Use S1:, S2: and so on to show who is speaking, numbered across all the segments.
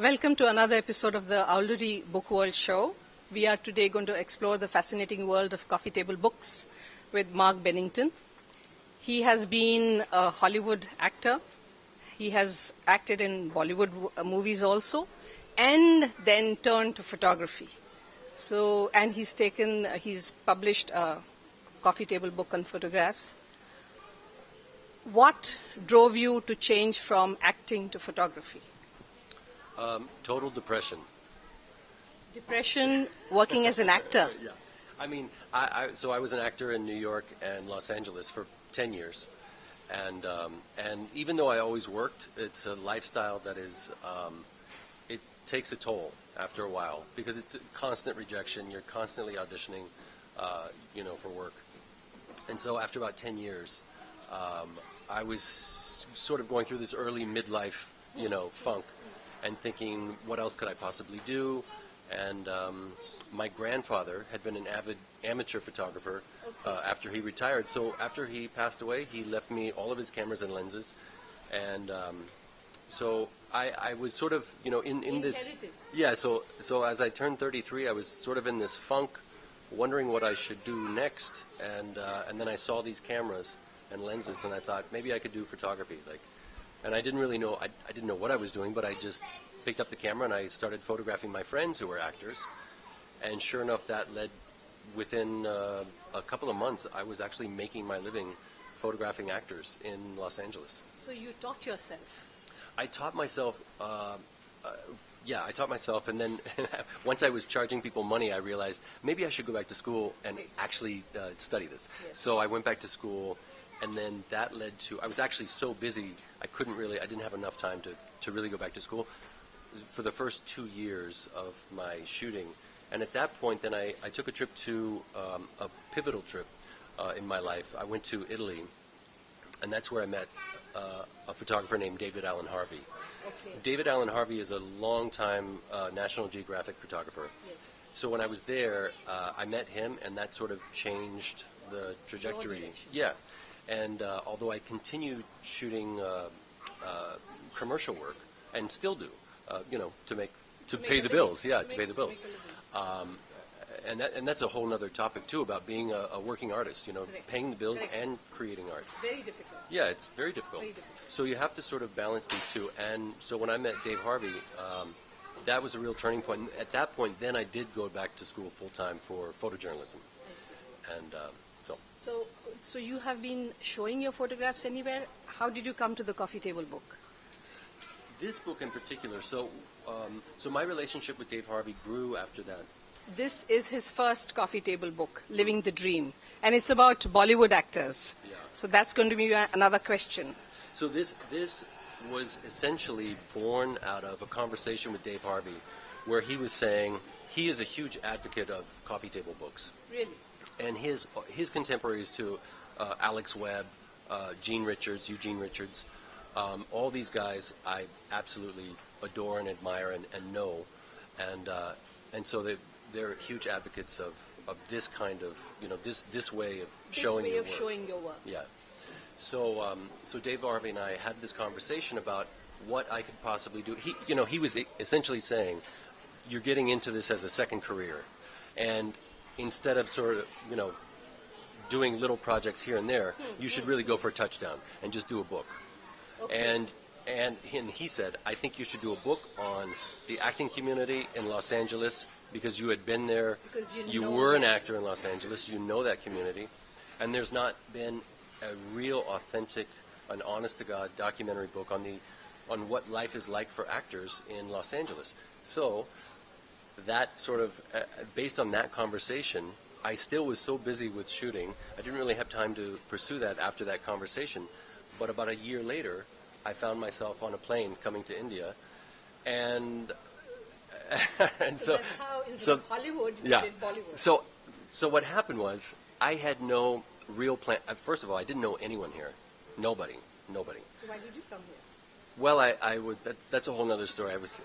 S1: Welcome to another episode of the Owlery Book World Show. We are today going to explore the fascinating world of coffee table books with Mark Bennington. He has been a Hollywood actor. He has acted in Bollywood movies also, and then turned to photography. And he's published a coffee table book on photographs. What drove you to change from acting to photography?
S2: Total depression.
S1: Depression, working as an actor.
S2: Yeah. I mean, so I was an actor in New York and Los Angeles for 10 years. And even though I always worked, it's a lifestyle that is, it takes a toll after a while because it's a constant rejection. You're constantly auditioning, for work. And so after about 10 years, I was sort of going through this early midlife, funk and thinking, what else could I possibly do? And my grandfather had been an avid amateur photographer after he retired. So after he passed away, he left me all of his cameras and lenses. And so I was sort of, in this... Yeah, so as I turned 33, I was sort of in this funk, wondering what I should do next. And then I saw these cameras and lenses, and I thought, maybe I could do photography. And I didn't really know, I didn't know what I was doing, but I just picked up the camera and I started photographing my friends who were actors. And sure enough, that led, within a couple of months, I was actually making my living photographing actors in Los Angeles.
S1: So you taught yourself?
S2: I taught myself, I taught myself, and then once I was charging people money, I realized maybe I should go back to school and actually study this.
S1: Yes.
S2: So I went back to school. And then that led to, I was actually so busy, I didn't have enough time to really go back to school for the first 2 years of my shooting. And at that point, then I took a trip to, a pivotal trip in my life. I went to Italy, and that's where I met a photographer named David Allen Harvey.
S1: Okay.
S2: David Allen Harvey is a longtime National Geographic photographer.
S1: Yes.
S2: So when I was there, I met him, and that sort of changed the trajectory. Yeah. And although I continued shooting commercial work, and still do, to pay the bills. Yeah, to pay the bills. And that's a whole other topic too about being a working artist. Paying the bills and creating art.
S1: It's very difficult.
S2: Yeah, it's very difficult. So you have to sort of balance these two. And so when I met Dave Harvey, that was a real turning point. And at that point, then I did go back to school full time for photojournalism.
S1: I see.
S2: And
S1: So you have been showing your photographs anywhere? How did you come to the coffee table book?
S2: This book in particular, so my relationship with Dave Harvey grew after that.
S1: This is his first coffee table book, Living the Dream, and it's about Bollywood actors.
S2: Yeah.
S1: So that's going to be another question.
S2: So this was essentially born out of a conversation with Dave Harvey where he was saying he is a huge advocate of coffee table books.
S1: Really?
S2: And his contemporaries too, Alex Webb, Eugene Richards, all these guys I absolutely adore and admire and know, and so they're huge advocates of this kind of this way of showing your work.
S1: Showing your work.
S2: Yeah. So Dave Harvey and I had this conversation about what I could possibly do. He was essentially saying, you're getting into this as a second career, and instead of sort of, doing little projects here and there, you should really go for a touchdown and just do a book.
S1: Okay.
S2: And he said, I think you should do a book on the acting community in Los Angeles because you had been there.
S1: Because
S2: you were an actor in Los Angeles. You know that community. And there's not been a real authentic, an honest-to-God documentary book on what life is like for actors in Los Angeles. So that sort of, based on that conversation, I still was so busy with shooting, I didn't really have time to pursue that after that conversation. But about a year later, I found myself on a plane coming to India, and
S1: so that's how, instead of Hollywood, you did Bollywood.
S2: So what happened was, I had no real plan. First of all, I didn't know anyone here. Nobody.
S1: So why did you come here?
S2: Well, I would, that's a whole other story. I was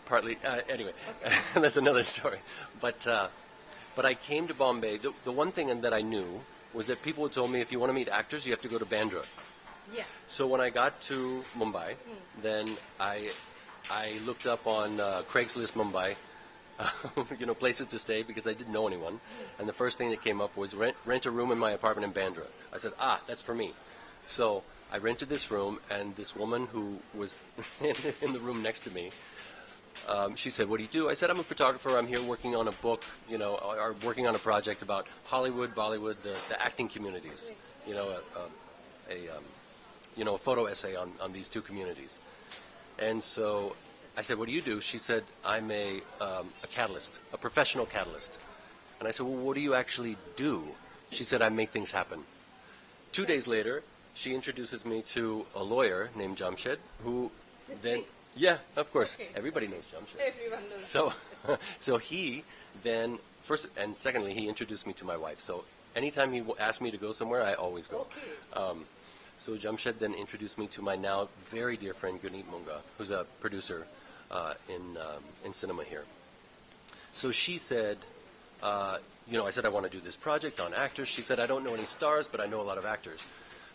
S2: partly, anyway, okay. That's another story. But I came to Bombay. The one thing that I knew was that people had told me, if you want to meet actors, you have to go to Bandra.
S1: Yeah.
S2: So when I got to Mumbai, then I I looked up on Craigslist Mumbai, places to stay because I didn't know anyone. And the first thing that came up was rent a room in my apartment in Bandra. I said, that's for me. So I rented this room, and this woman who was in the room next to me, she said, "What do you do?" I said, "I'm a photographer. I'm here working on a book, or working on a project about Hollywood, Bollywood, the acting communities. A photo essay on these two communities." And so I said, "What do you do?" She said, "I'm a catalyst, a professional catalyst." And I said, "Well, what do you actually do?" She said, "I make things happen." 2 days later, she introduces me to a lawyer named Jamshed, who then... Yeah, of course. Okay. Everybody knows Jamshed.
S1: Everyone knows.
S2: So he then, first and secondly, he introduced me to my wife. So anytime he asked me to go somewhere, I always go.
S1: Okay.
S2: So Jamshed then introduced me to my now very dear friend Gunit Munga, who's a producer in cinema here. So she said, I said I want to do this project on actors. She said, "I don't know any stars, but I know a lot of actors."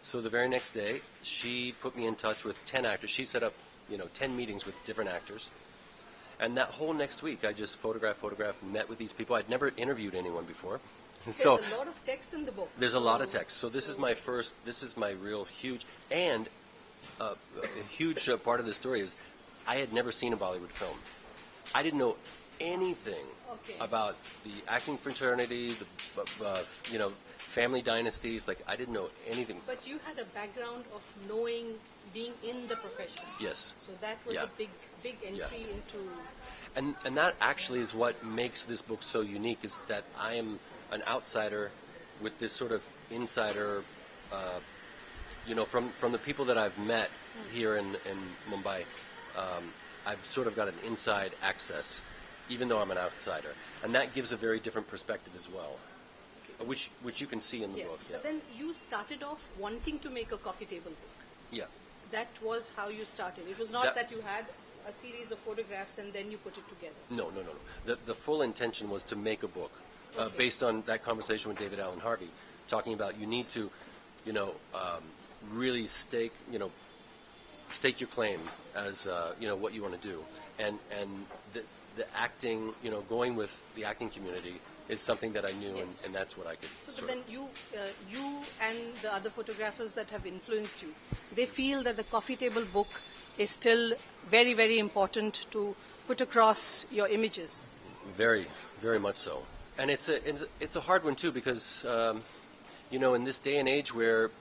S2: So the very next day, she put me in touch with 10 actors. She set up 10 meetings with different actors. And that whole next week, I just photographed, met with these people. I'd never interviewed anyone before.
S1: There's a lot of text in the book.
S2: There's a lot of text. So this is my real huge, and a huge part of the story is I had never seen a Bollywood film. I didn't know anything about the acting fraternity, the family dynasties. Like, I didn't know anything.
S1: But you had a background of being in the profession.
S2: Yes.
S1: So that was a big entry into...
S2: And that actually is what makes this book so unique, is that I am an outsider with this sort of insider, from the people that I've met here in Mumbai, I've sort of got an inside access, even though I'm an outsider. And that gives a very different perspective as well, which you can see in the book. Yeah.
S1: But then you started off wanting to make a coffee table book.
S2: Yeah.
S1: That was how you started. It was not that you had a series of photographs and then you put it together.
S2: No. The full intention was to make a book based on that conversation with David Allen Harvey, talking about you need to, really stake your claim as what you want to do, and the acting, going with the acting community is something that I knew, and that's what I could.
S1: So, but then you and the other photographers that have influenced you, they feel that the coffee table book is still very, very important to put across your images.
S2: Very, very much so, and it's a hard one too, because in this day and age where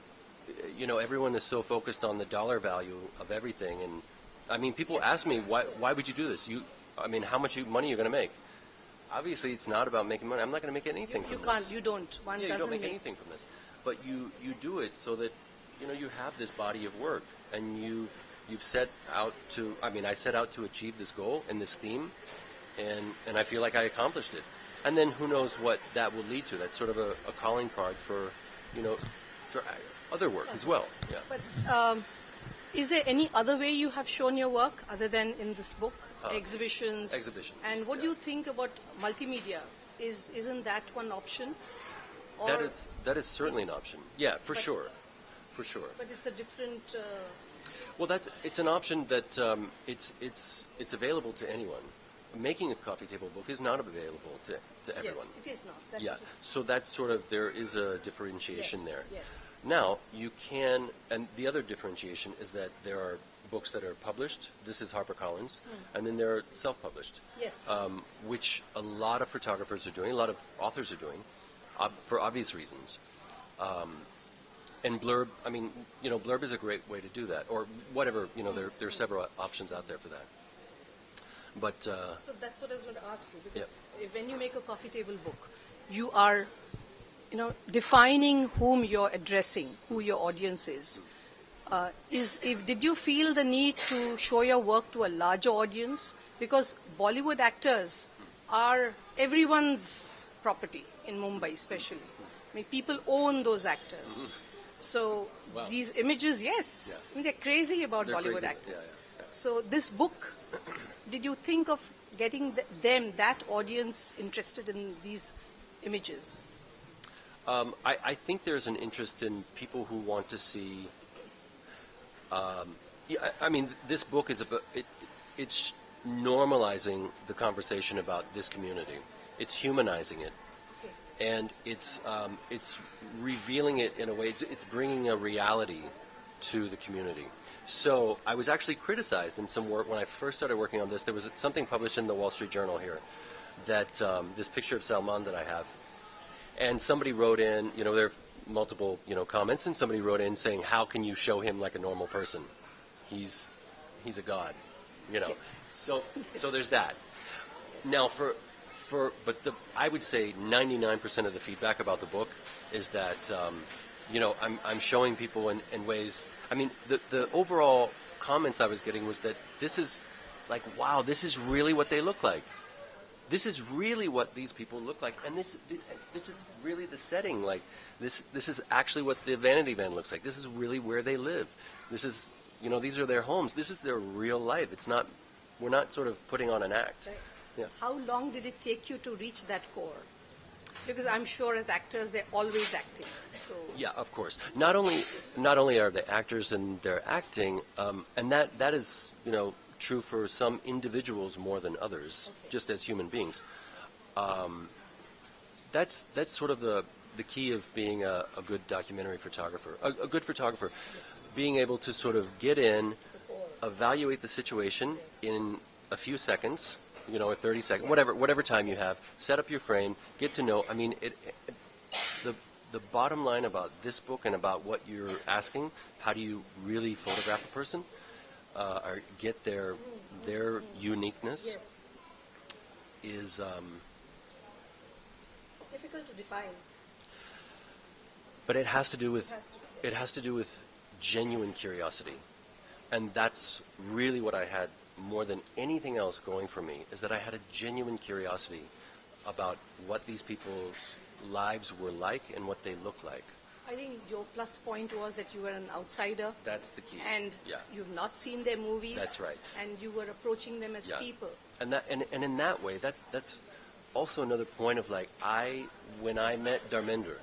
S2: everyone is so focused on the dollar value of everything, and I mean, people ask me why would you do this? How much money are you going to make? Obviously, it's not about making money. I'm not going to make anything from this.
S1: You don't.
S2: You don't make anything from this. But you do it so that, you have this body of work. And you've set out to, I set out to achieve this goal and this theme. And I feel like I accomplished it. And then who knows what that will lead to. That's sort of a calling card for other work as well. Yeah.
S1: But is there any other way you have shown your work other than in this book? Exhibitions. And what do you think about multimedia? Isn't that one option? Or
S2: that is certainly an option. Yeah, for sure.
S1: But it's a different.
S2: Well, it's an option that it's available to anyone. Making a coffee table book is not available to everyone.
S1: Yes, it is not.
S2: So that's sort of, there is a differentiation there.
S1: Yes.
S2: Now, you can, and the other differentiation is that there are books that are published. This is HarperCollins, and then there are self-published.
S1: Yes.
S2: Which a lot of photographers are doing, a lot of authors are doing, for obvious reasons. And Blurb, Blurb is a great way to do that, or whatever. There are several options out there for that. But
S1: so that's what I was going to ask you, because when you make a coffee table book, you are, defining whom you're addressing, who your audience is. Did you feel the need to show your work to a larger audience? Because Bollywood actors are everyone's property in Mumbai, especially. People own those actors. So these images, they're crazy about Bollywood actors. So this book, did you think of getting that audience interested in these images?
S2: I think there's an interest in people who want to see. This book is it's normalizing the conversation about this community. It's humanizing it, and it's revealing it in a way. It's bringing a reality to the community. So I was actually criticized in some work when I first started working on this. There was something published in the Wall Street Journal here that this picture of Salman that I have, and somebody wrote in. There are multiple comments, and somebody wrote in saying, "How can you show him like a normal person? He's a god."
S1: Yes.
S2: So there's that. Now I would say 99% of the feedback about the book is that I'm showing people in ways. I mean, the overall comments I was getting was that this is like, wow, this is really what they look like. This is really what these people look like, and this is really the setting. Like this is actually what the vanity van looks like. This is really where they live. This is these are their homes. This is their real life. It's not. We're not sort of putting on an act.
S1: Right.
S2: Yeah.
S1: How long did it take you to reach that core? Because I'm sure as actors they're always acting. So
S2: Yeah, of course. Not only are they actors and they're acting, and that is true for some individuals more than others, just as human beings. That's sort of the key of being a good documentary photographer, a good photographer, being able to sort of get in, evaluate the situation in a few seconds, or 30 seconds, whatever time you have, set up your frame, get to know. I mean, the bottom line about this book and about what you're asking, how do you really photograph a person, or get their uniqueness, is
S1: it's difficult to define.
S2: but it has to do with genuine curiosity, and that's really what I had more than anything else going for me, is that I had a genuine curiosity about what these people's lives were like and what they look like.
S1: I think your plus point was that you were an outsider.
S2: That's the key.
S1: And
S2: Yeah.
S1: you've not seen their movies.
S2: That's right.
S1: And you were approaching them as
S2: Yeah.
S1: people.
S2: And in that way, that's also another point of like, when I met Dharmender,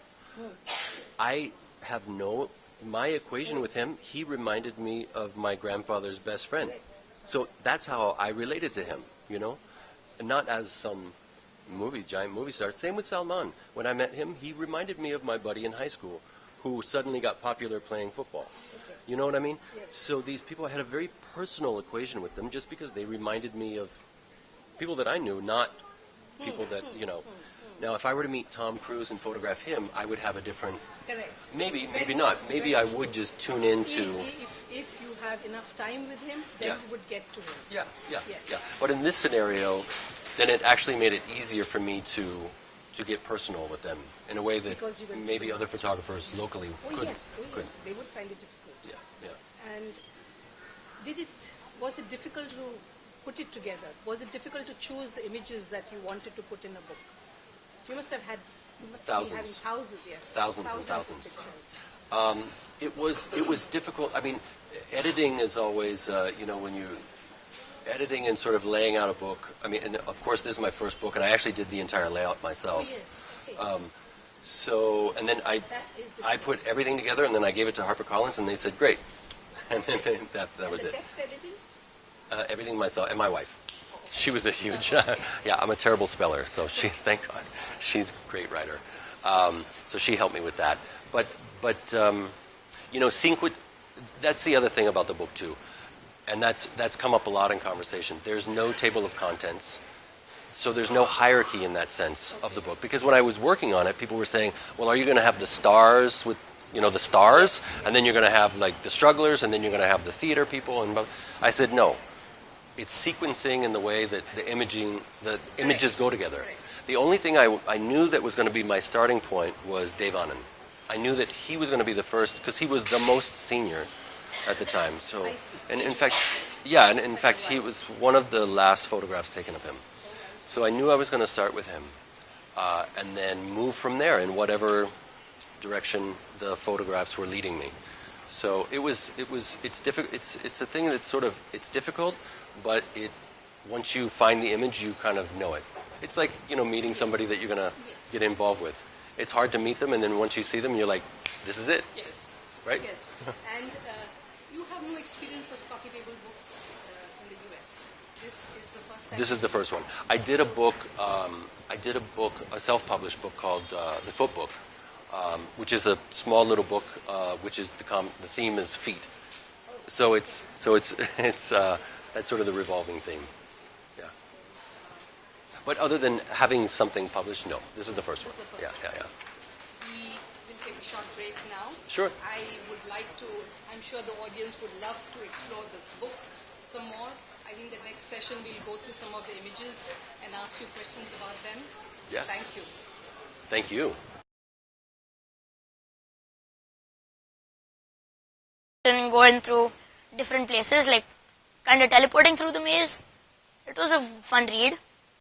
S2: I have my equation with him, he reminded me of my grandfather's best friend. So that's how I related to him, and not as some giant movie star. Same with Salman. When I met him, he reminded me of my buddy in high school who suddenly got popular playing football. You know what I mean?
S1: Yes.
S2: So these people, I had a very personal equation with them just because they reminded me of people that I knew, not people that. Now, if I were to meet Tom Cruise and photograph him, I would have a different.
S1: Correct.
S2: Maybe
S1: Very
S2: not.
S1: true,
S2: Maybe
S1: very
S2: I would just tune into.
S1: If you have enough time with him, then
S2: Yeah.
S1: you would get to him.
S2: Yeah.
S1: Yes.
S2: Yeah. But in this scenario, then it actually made it easier for me to get personal with them in a way that
S1: Because you were
S2: maybe
S1: doing
S2: other
S1: it.
S2: photographers locally couldn't.
S1: Yes. They would find it difficult.
S2: Yeah.
S1: And was it difficult to put it together? Was it difficult to choose the images that you wanted to put in a book? You must have been having thousands, yes.
S2: Thousands and thousands.
S1: Of pictures.
S2: It was difficult. I mean, editing is always, when you editing and sort of laying out a book. I mean, and of course, this is my first book, and I actually did the entire layout myself.
S1: Oh, yes. Okay.
S2: So, and then I put everything together, and then I gave it to HarperCollins, and they said, "Great," and then that was
S1: the
S2: it.
S1: text editing?
S2: Everything myself and my wife. She was a huge. Yeah, I'm a terrible speller, so thank God, she's a great writer. So she helped me with that. But seeing what. That's the other thing about the book too, and that's come up a lot in conversation. There's no table of contents. So there's no hierarchy in that sense of the book. Because when I was working on it, people were saying, well, are you going to have the stars with, the stars? And then you're going to have, like, the strugglers, and then you're going to have the theater people. And I said, no. It's sequencing in the way that the images go together. The only thing I knew that was going to be my starting point was Dave Anand. I knew that he was going to be the first, because he was the most senior at the time. So, and in fact, he was one of the last photographs taken of him. So I knew I was going to start with him, and then move from there in whatever direction the photographs were leading me. So it's difficult. It's a thing that's it's difficult, but once you find the image, you kind of know it. It's like meeting somebody that you're going to get involved with. It's hard to meet them, and then once you see them, you're like, this is it.
S1: Yes.
S2: Right?
S1: Yes. And you have no experience of coffee table books in the U.S. This is the first time.
S2: This is the first one. I did a book. A self-published book called The Foot Book, which is a small little book. Which is the theme is feet. So it's that's sort of the revolving theme. Yeah. But other than having something published, no. This is the first one.
S1: This is the first
S2: Yeah.
S1: We will take a short break now.
S2: Sure.
S1: I'm sure the audience would love to explore this book some more. I think the next session we'll go through some of the images and ask you questions about them.
S2: Yeah.
S1: Thank you.
S2: Thank you.
S3: And going through different places, like kind of teleporting through the maze. It was a fun read.